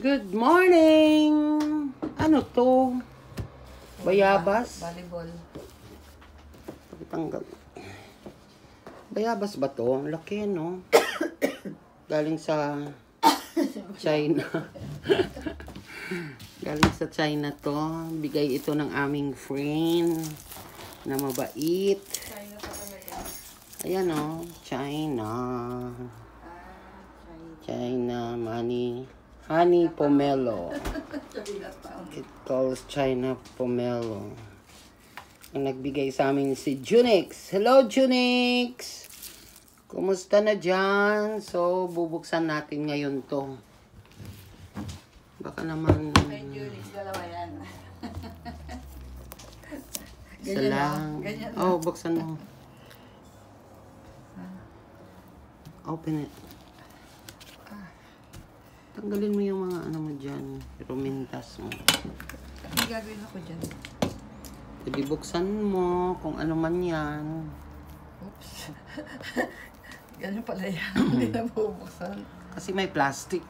Good morning! Ano to? Bayabas? Volleyball. Pagtanggal. Bayabas ba to? Laki, no? Galing sa China. Galing sa China to. Bigay ito ng aming friend na mabait. China pa talaga. Ayan, oh. China. China money. Honey pomelo. It calls China pomelo. Ang nagbigay sa amin si Junix. Hello, Junix! Kumusta na dyan? So, bubuksan natin ngayon to. Baka naman... Kay Junix, dalawa yan. Isa lang. Ganyan lang. Oh, buksan mo. Open it. Tanggalin mo yung mga ano mo dyan. Rumintas mo. Hindi gagawin ako dyan. Pwede buksan mo kung ano man yan. Oops. Ganyan pala yan. Hindi na bubuksan. Kasi may plastic.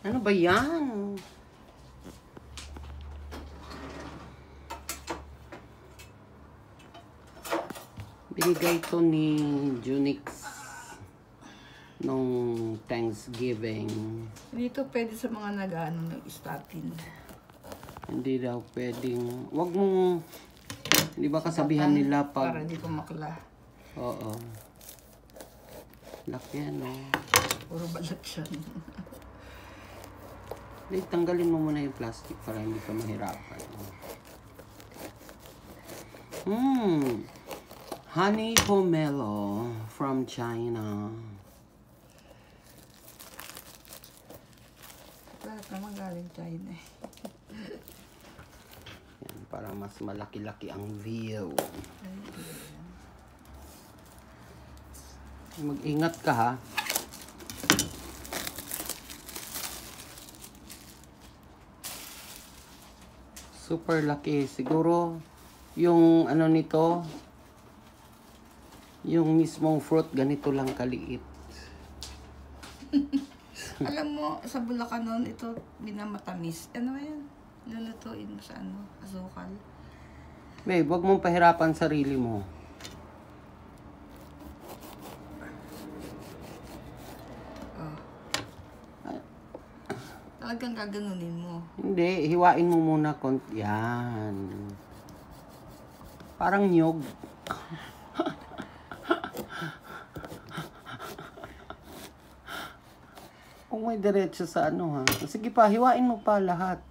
Ano ba yan? Binigay to ni Junix nung Thanksgiving. Dito pwede sa mga nag-ano ng statin. Hindi daw pwedeng... Wag mong... Hindi ba kasabihan nila pag... Para hindi ko makla. Oo. Laki yan, oh. Puro balat siya. Hindi, tanggalin mo muna yung plastic para hindi ka mahirapan. Honey pomelo from China. Lahat naman galing China eh. Yan, para mas malaki-laki ang view. Mag-ingat ka, ha? Super laki. Siguro, yung ano nito, yung mismong fruit, ganito lang kaliit. Alam mo, sa Bulacan noon, ito binamatamis. Ano yan? Lulutuin mo sa ano? Asukal. Babe, wag mong pahirapan sarili mo. Oh. Talagang gaganunin mo. Hindi, hiwain mo muna konti. Yan. Parang nyog. Kung may diretso sa ano, ha. Sige pa, hiwain mo pa lahat.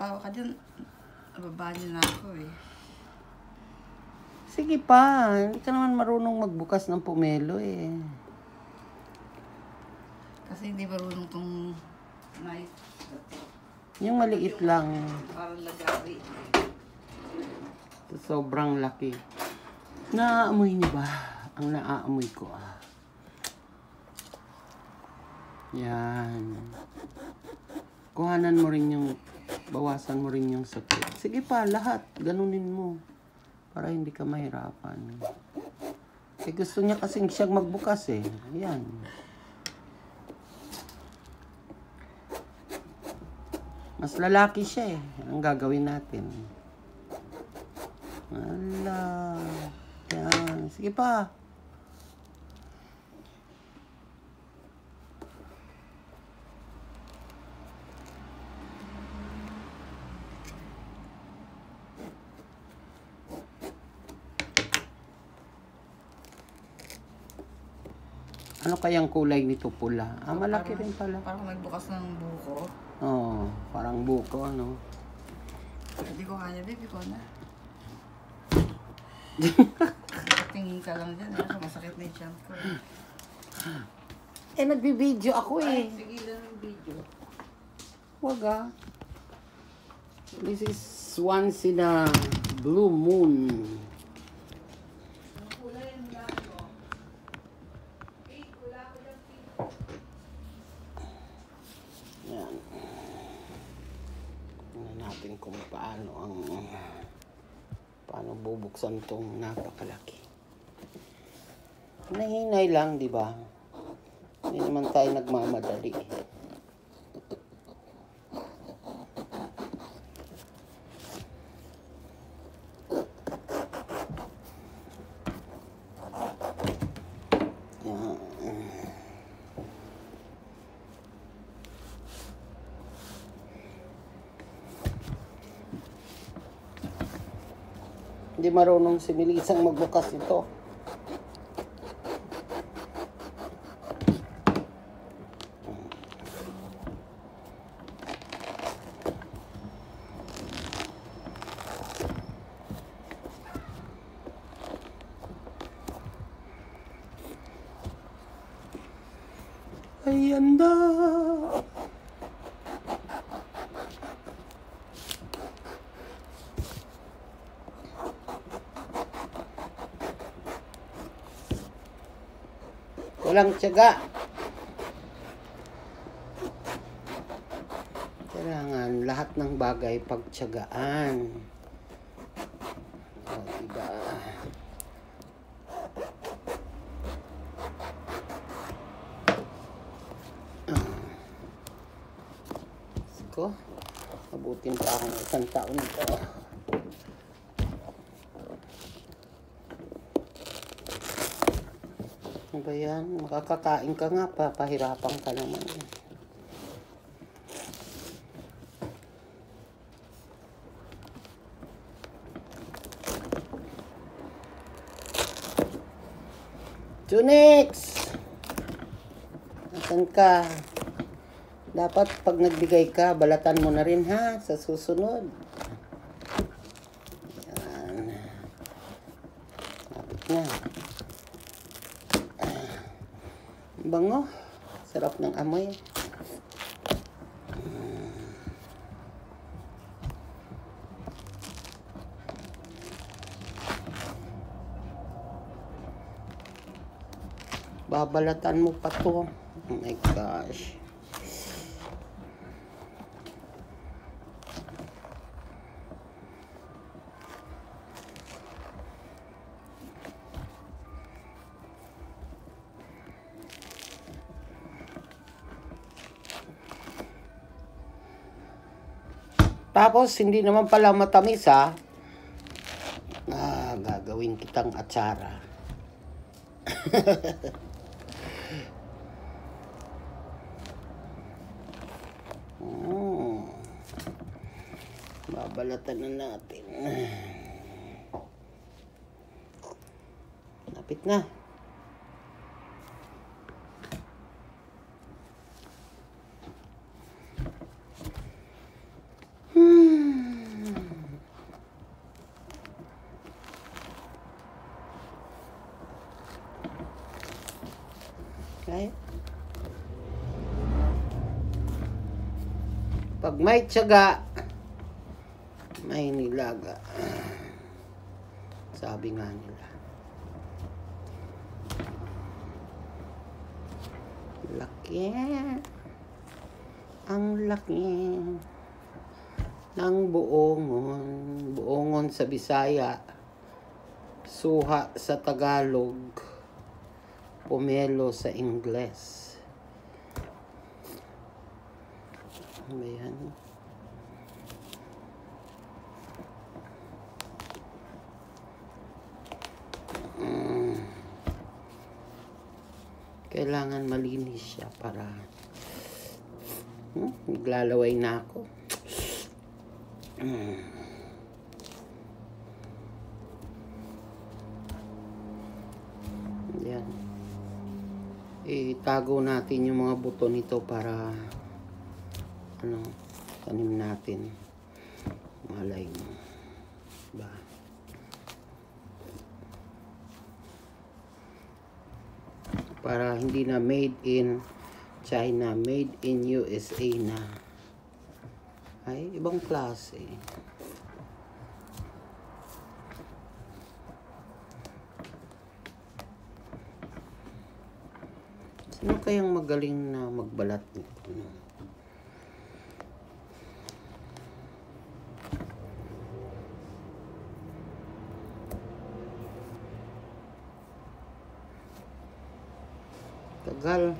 Tawa ka dyan. Bababa niyo na ako eh. Sige pa, hindi ka naman marunong magbukas ng pomelo eh. Kasi hindi marunong tong knife. Yung maliit lang. Parang lagawi. Sobrang laki. Naaamoy niyo ba? Ang naaamoy ko, ah. Yan. Kuhanan mo rin yung, bawasan mo rin yung sakit. Sige pa, lahat. Ganunin mo. Para hindi ka mahirapan. Eh, gusto niya kasing siyang magbukas eh. Ayan. Mas lalaki siya eh. Ang gagawin natin. Ala. Yan. Sige pa. Ano kayang kulay nito? Pula. Ah, malaki rin pala. Parang nagbukas ng buko. Oo, parang buko, ano. Hindi ko kaya, baby ko na. Tingin ka lang dyan, eh. Masakit na yung champ ko. Eh, nagbibideo ako eh. Sige lang yung video. Wag ah. This is once in a blue moon. kung paano bubuksan tong napakalaki. Nahinay lang, di ba? Hindi naman tayo nagmamadali. Yan. Hindi marunong si Melisang magbukas ito. Ayan na. Walang tiyaga. Kailangan lahat ng bagay pagtiyagaan. O, diba? Ko, abutin pa ako ng isang taon nito. Ano ba yan? Makakakain ka nga pa, pahirapan ka naman. Junix! Nasaan ka? Dapat pag nagbigay ka, balatan mo na rin ha, sa susunod. Yan. Lapit na. Bango. Sarap ng amoy. Babalatan mo pa to. Oh my gosh. Tapos, hindi naman pala matamis, ha? Gagawin kitang atsara. Babalatan na natin. Lapit na. Okay. Pag may tiyaga, may nilaga. Sabi nga nila. Laki. Ang laki ng buongon. Buongon sa Bisaya. Suha sa Tagalog. Pomelo sa Ingles. Ano ba yan? Kailangan malinis siya para naglalaway na ako. Yan. Itago natin yung mga buto nito para tanim natin. Malay mo. Diba? Para hindi na made in China, made in USA na. Ay, ibang klase. Sino kayang magaling na magbalat nito? Tagal.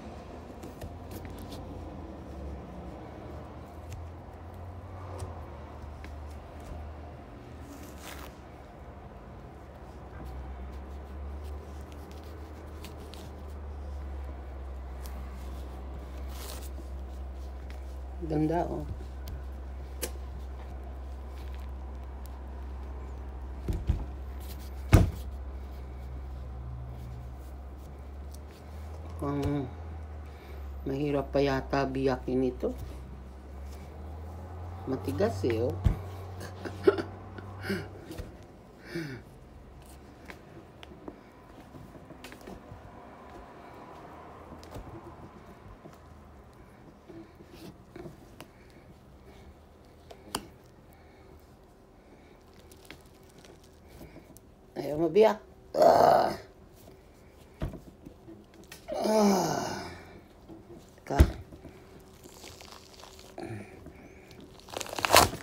Ganda, oh. Mahirap pa yata biyakin ito. Matigas eh, oh. Ayaw mabiyak. Ka.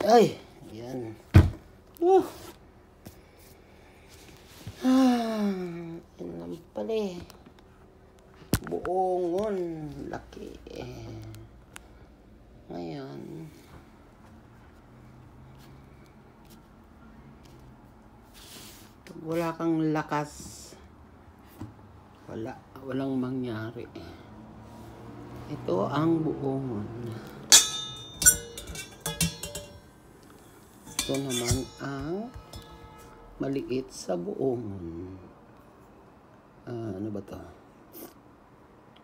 Ay, yan. Yan lang pala eh. Buongon. Laki eh. Ngayon. Pag wala kang lakas, walang mangyari. Ito ang buongon. Ito naman ang maliit sa buongon. Ano ba to?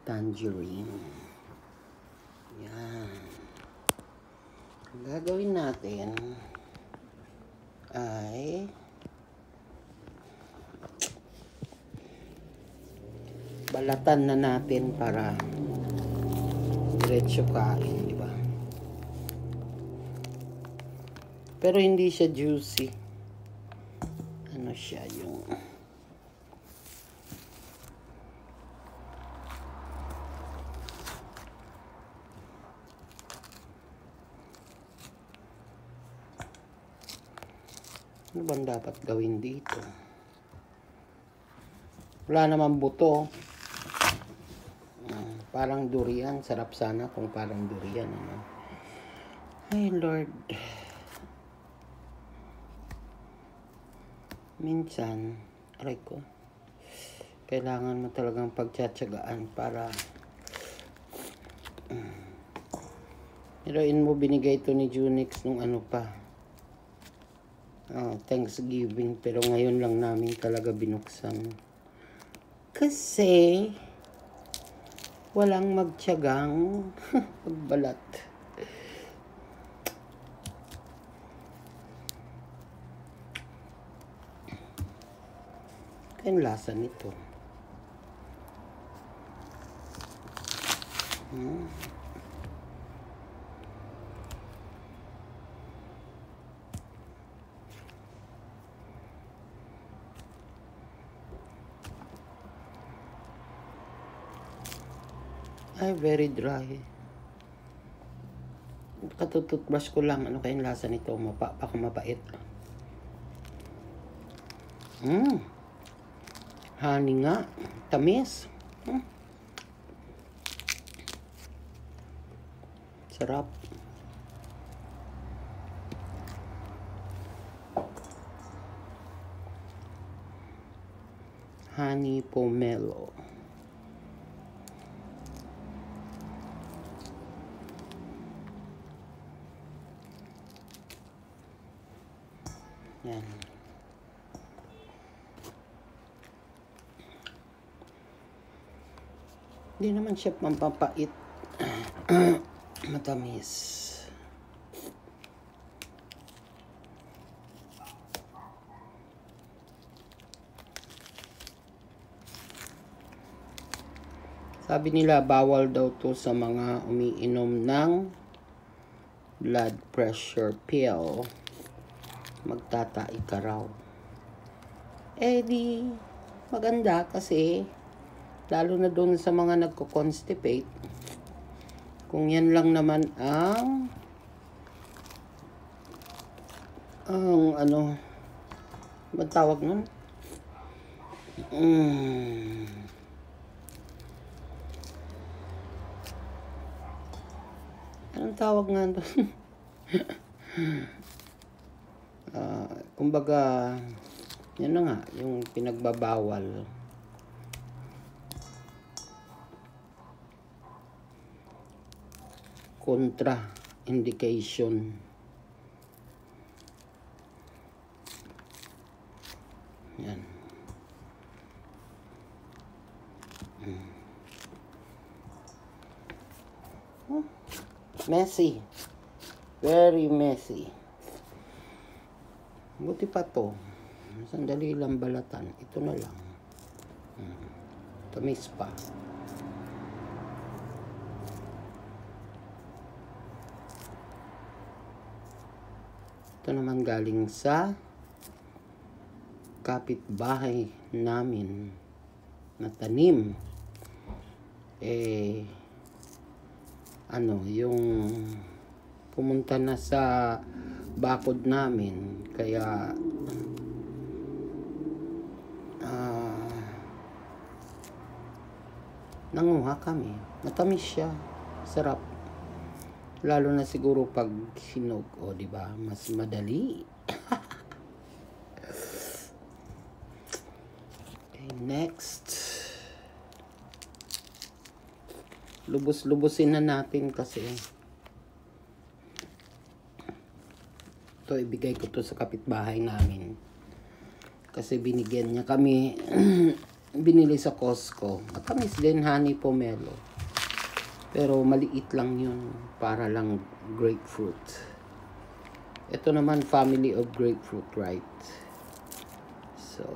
Tangerine. Yan. Ang gagawin natin ay balatan na natin para diretso kain, di ba? Pero hindi siya juicy. Ano siya yung ano bang dapat gawin dito? Wala naman buto. Parang durian. Sarap sana kung parang durian. Ano? Ay, Lord. Minsan, aray ko, kailangan mo talagang pagtsatsagaan para heroin mo. Binigay ito ni Junix nung ano pa, Thanksgiving, pero ngayon lang namin talaga binuksan kasi walang magtiyagang pagbalat. Kaya ang lasa nito. Ay, very dry. Katututbrush ko lang. Ano kayang lasa nito? Baka mapait. Honey nga. Tamis. Sarap. Honey pomelo. Yan. Hindi naman siya pampapait. Matamis. Sabi nila bawal daw to sa mga umiinom ng blood pressure pill. Magtatai ka raw. Eh di maganda kasi lalo na doon sa mga nagko-constipate. Kung yan lang naman ang ano magtawag nun? Anong tawag nga doon? Kumbaga, yun na nga, yung pinagbabawal. Contra-indication. Yan. Messy. Very messy. Buti pa to. Sandali lang balatan. Ito na lang. Tamis pa. Ito naman galing sa kapitbahay namin na tanim. Yung pumunta na sa bakod namin, kaya nanguha kami. Matamis siya, sarap. Lalo na siguro pag hinog, di ba? Mas madali. Okay, next. Lubos-lubusin na natin kasi ito, ibigay ko to sa kapitbahay namin. Kasi binigyan niya kami, binili sa Costco. Matamis din, honey pomelo. Pero maliit lang yun, para lang grapefruit. Ito naman, family of grapefruit, right? So,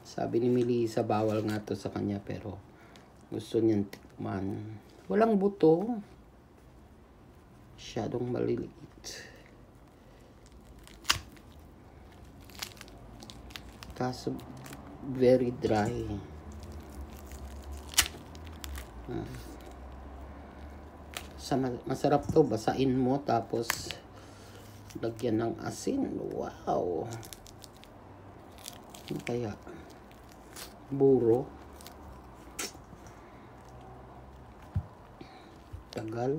sabi ni Melissa, bawal nga to sa kanya, pero gusto niyang tikman. Walang buto. Masyadong maliliit. Kaso, very dry. Masarap to, basain mo tapos lagyan ng asin. Wow. Ano kaya? Buro. Tagal.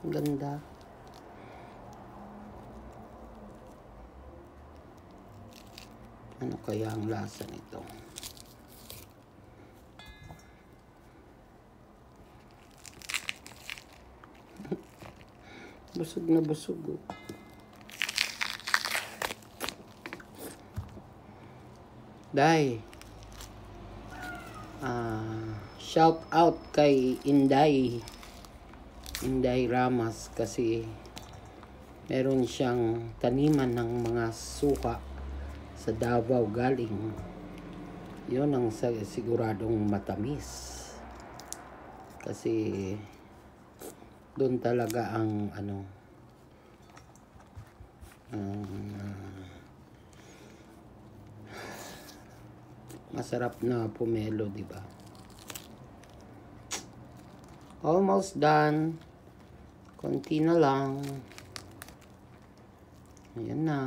Ganda. Ano kaya ang lasa nito? Busog na busog. Day. Shout out kay Inday Ramas kasi meron siyang taniman ng mga suka sa Davao galing. Yun ang siguradong matamis. Kasi doon talaga ang masarap na pomelo, di ba? Almost done. Konti na lang. Ayan na.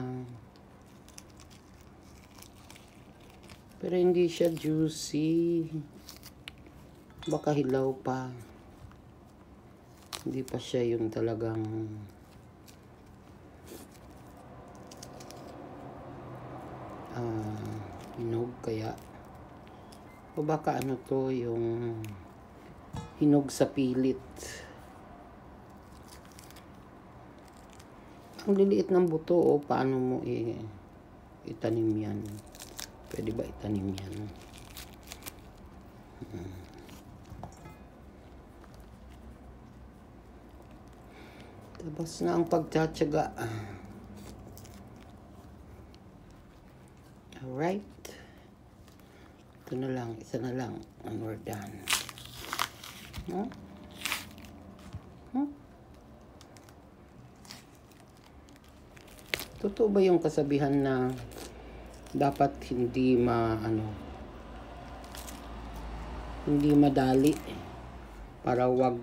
Pero hindi siya juicy. Baka hilaw pa. Hindi pa siya yung talagang hinog, kaya o baka ano to, yung hinog sa pilit. Ang liliit ng buto, paano mo itanim yan? Pwede ba itanim yan? Tapos na ang pagtsatsaga. Alright. Ito na lang, isa na lang, and we're done. Totoo ba yung kasabihan na dapat hindi hindi madali para wag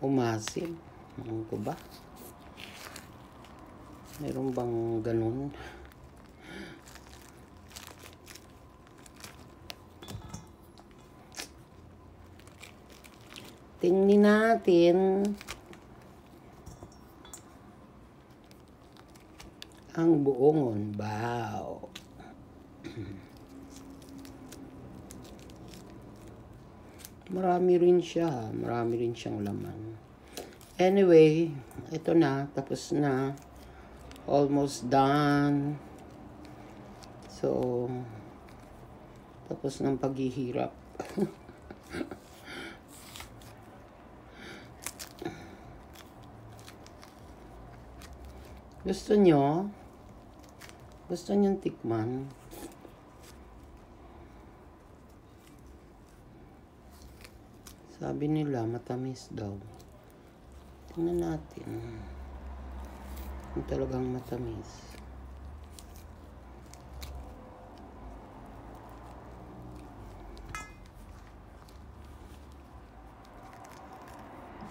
umasim? Ano ko ba? Meron bang ganun? Tingnan natin ang buongon. Wow. Marami rin siya. Marami rin siyang laman. Anyway, ito na. Tapos na. Almost done. So, tapos ng paghihirap. Gusto nyo? Gusto nyo tikman? Sabi nila, matamis daw. Tingnan natin. Kung talagang matamis.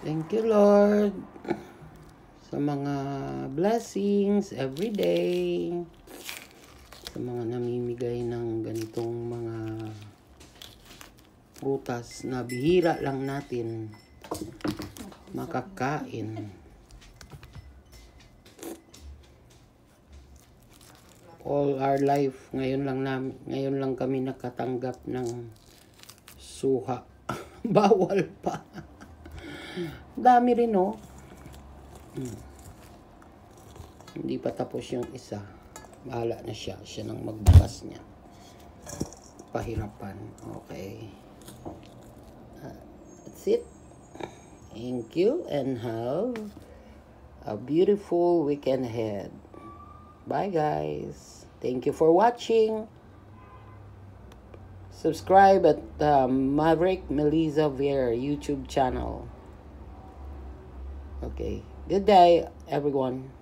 Thank you, Lord, sa mga blessings every day. Sa mga namimigay ng ganitong mga prutas na bihira lang natin makakain. All our life, ngayon lang kami nakatanggap ng suha. Bawal pa. Dami rin, oh. Hindi pa tapos yung isa. Bahala na siya. Siya nang magbukas niya. Pahirapan. Okay. That's it. Thank you and have a beautiful weekend ahead. Bye, guys. Thank you for watching. Subscribe at Maverick Melissa Ver YouTube channel. Okay. Good day, everyone.